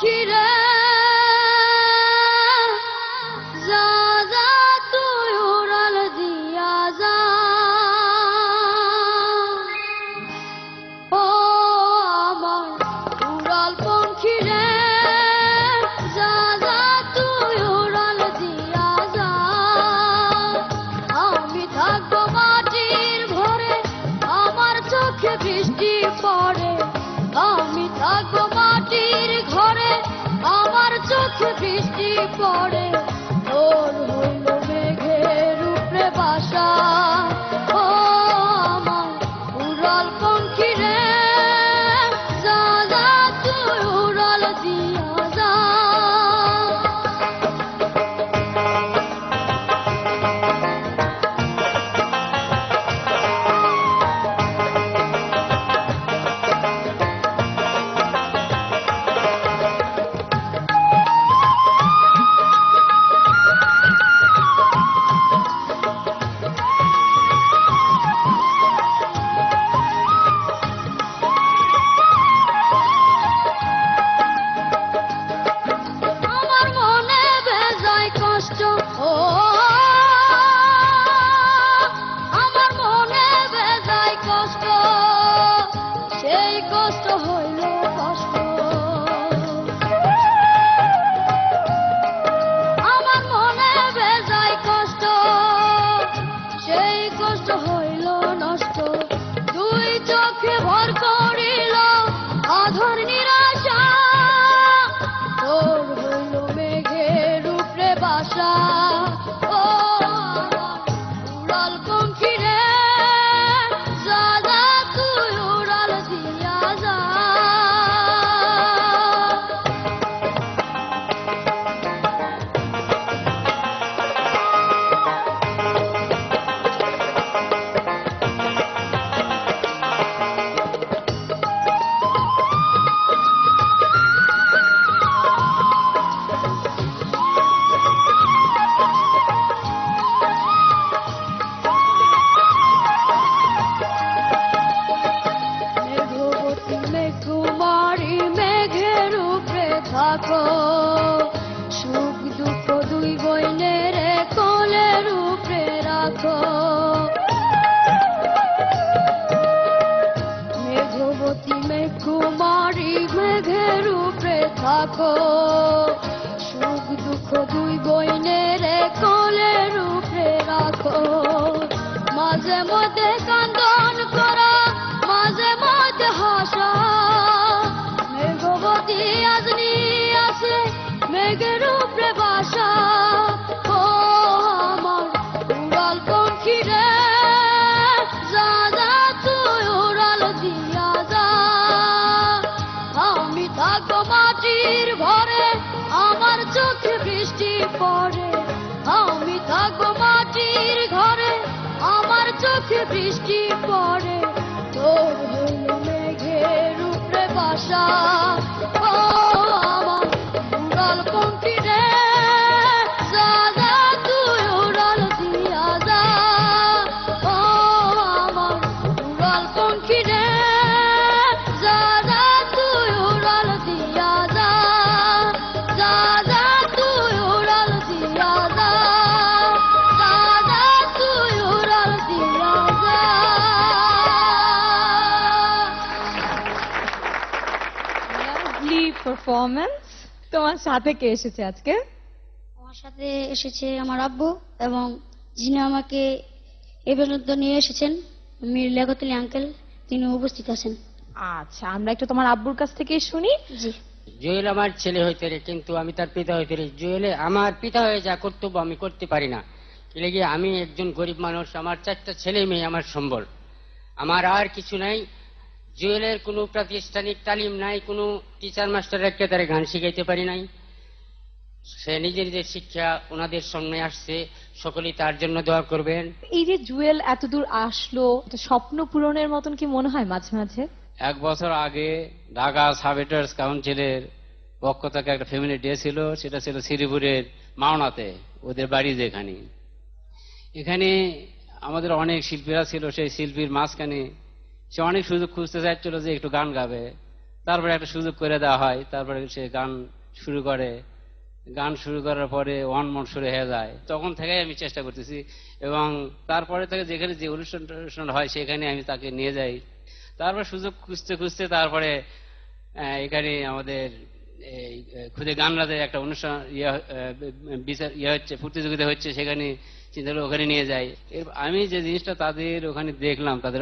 পঙ্খী রে যা যা তুই উড়াল দিয়া যা ও আমার উড়াল পঙ্খী রে যা যা তুই উড়াল দিয়া যা আমি থাকবো মাটির ঘরে আমার চোখে বৃষ্টি পড়ে আমি থাকবো মাটির ঘরে আমার চোখে বৃষ্টি পড়ে তোর হইল মেঘের উপরে বাসা ও আমার উড়াল পঙ্খী রে যা যা তুই উড়াল দিয়া যা আমার মনে বেজায় কষ্ট ও আমার মনে বেজায় কষ্ট সেই কষ্ট হইল কষ্ট আমার মনে বেজায় কষ্ট সেই কষ্ট হইল নষ্ট দুই চোখে ভর করিল অধর নিরাশা তোর হইল মেঘের উপরে বাসা ও আমার উড়াল পঙ্খী রে যা যা তুই উড়াল দিয়া যা মেঘবতী মেঘকুমারী মেঘের উপরে থাকো সুখ দুঃখ দুই বইনের কোলের উপরে রাখো মেঘবতী মেঘকুমারী মেঘের উপরে থাকো সুখ দুঃখ দুই বইনের কোলের উপরে রাখো মাঝে মধ্যে কান্দন করা মাঝে মধ্যে হাসা মেঘবতী আজনি আছে মেঘের উপরে বাসা ও আমার উড়াল পঙ্খী রে যা যা তুই উড়াল দিয়া যা আমি থাকবো মাটির ঘরে আমার চোখে বৃষ্টি পড়ে আমি থাকবো মাটির ঘরে আমার চোখে বৃষ্টি পড়ে তোর হইল মেঘের উপরে বাসা ও আমার উড়াল পঙ্খী রে যা যা তুই উড়াল দিয়া যা ও আমার উড়াল পঙ্খী রে যা যা তুই উড়াল দিয়া যা যা যা তুই উড়াল দিয়া যা যা যা তুই উড়াল দিয়া যা লাভলি পারফরমেন্স। তোমার সাথে কে এসেছে আজকে? আমার সাথে এসেছে আমার আব্বু এবং যিনি আমাকে এ পর্যন্ত নিয়ে এসেছেন মীর লিয়াকত আলী আঙ্কেল তিনি উপস্থিত আছেন। আচ্ছা, আমরা একটু তোমার আব্বুর কাছ থেকে শুনি। জি জুয়েল আমার ছেলে হইতে রে কিন্তু আমি তার পিতা হইতে রে জুয়েলে আমার পিতা হয়ে যা কর্তব্য আমি করতে পারি না লেগে আমি একজন গরিব মানুষ আমার 4টা ছেলে মেয়ে আমার সম্বল আমার আর কিছু নাই জুয়েলের কোনো প্রাতিষ্ঠানিক তালিম নাই কোনো টিচার মাস্টার রেখে তারে গান শিখাইতে পারি নাই সে নিজে নিজের শিক্ষা ওনাদের সামনে আসছে সকলেই তার জন্য দোয়া করবেন। এই যে জুয়েল এতদূর আসলো, এটা স্বপ্ন পূরণের মতন কি মনে হয় মাঝে মাঝে? 1 বছর আগে ঢাকা সাব এডিটর্স কাউন্সিলের পক্ষ থেকে একটা ফ্যামিলি ডে ছিল, সেটা ছিল শ্রীপুরের মাওনাতে, ওদের বাড়ি যেখানে। এখানে আমাদের অনেক শিল্পীরা ছিল, সেই শিল্পীর মাঝখানে সে অনেক সুযোগ খুঁজতে চাইছিল যে একটু গান গাবে। তারপরে একটা সুযোগ করে দেওয়া হয়, তারপরে সে গান শুরু করে। গান শুরু করার পরে ওয়ান মন শুরু হয়ে যায়, তখন থেকে আমি চেষ্টা করতেছি। এবং তারপরে থেকে যেখানে যে অনুষ্ঠান হয় সেখানে আমি তাকে নিয়ে যাই। তারপর সুযোগ খুঁজতে খুঁজতে তারপরে এখানে আমাদের এই খুদে গান রাজের একটা অনুষ্ঠান বিচার হচ্ছে, প্রতিযোগিতা হচ্ছে, সেখানে চিন্তা করে ওখানে নিয়ে যাই। আমি যে জিনিসটা তাদের ওখানে দেখলাম, তাদের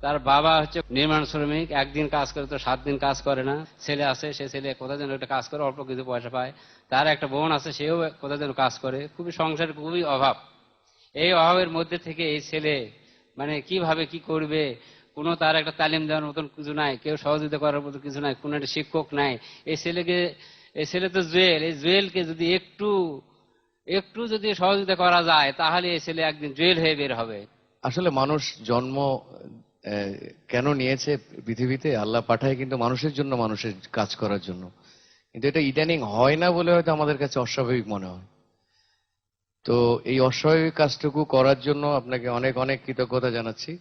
তার বাবা হচ্ছে নির্মাণ শ্রমিক, একদিন কাজ করে তো 7 দিন কাজ করে না। ছেলে আছে, সে ছেলে কোথায় যেন একটা কাজ করে, অল্প কিছু পয়সা পায়। তার একটা বোন আছে, সেও কোথায় যেন কাজ করে। খুবই সংসারে খুবই অভাব। এই অভাবের মধ্যে থেকে এই ছেলে মানে কিভাবে কি করবে, কোনো তার একটা তালিম দেওয়ার মতন কিছু নাই, কেউ সহযোগিতা করার মতো কিছু নাই, কোনো একটা শিক্ষক নাই। এই ছেলে তো জুয়েল, এই জুয়েলকে যদি একটু একটু যদি সহযোগিতা করা যায়, তাহলে এই ছেলে একদিন জুয়েল হয়ে বের হবে। আসলে মানুষ জন্ম কেন নিয়েছে পৃথিবীতে? আল্লাহ পাঠায় কিন্তু মানুষের জন্য, মানুষের কাজ করার জন্য। কিন্তু এটা ইদানিং হয় না বলে হয়তো আমাদের কাছে অস্বাভাবিক মনে হয়। তো এই অস্বাভাবিক কাজটুকু করার জন্য আপনাকে অনেক অনেক কৃতজ্ঞতা জানাচ্ছি।